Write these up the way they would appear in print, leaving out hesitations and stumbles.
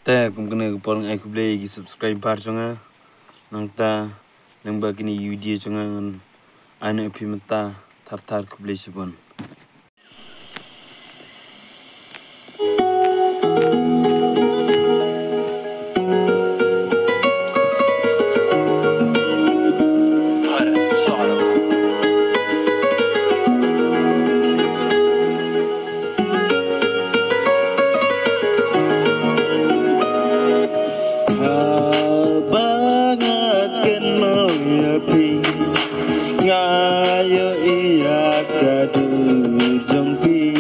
Ta kum kena kepol ngai ku play gi subscribe bar chonga nang ta nang ba kini video chonga ngan ane pi mata thar ku play sibon ngayo iya kadu jongpi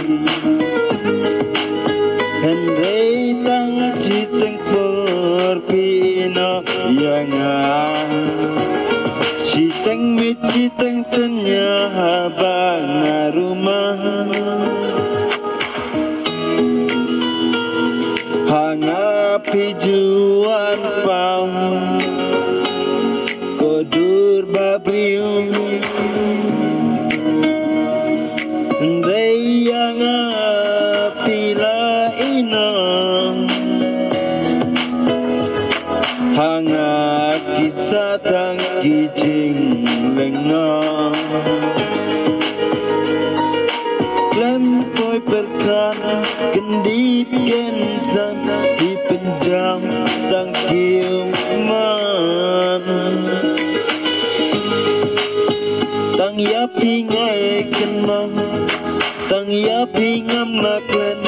hendai tang citeng porpino yang citeng mit citeng senya bang rumah hanga pijuan pau kodur babriung ndai yang pila ina hanga kisah tang kijing lenga lem koi perkana kendit gensan di penjam tang kiuman tang yapi ngai kenang tang yapi ngam naklen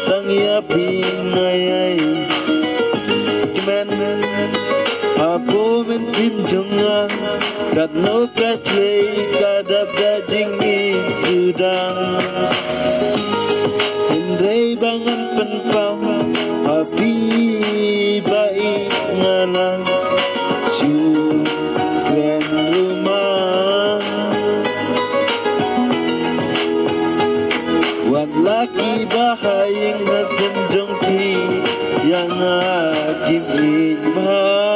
tang yapi ngai men apo men tim jonga kat no kasle kadap dajing sudang hendai bangan penpau api baik ngalang syukran rumah wan laki bahayang nasen jongpi yang akim ikbah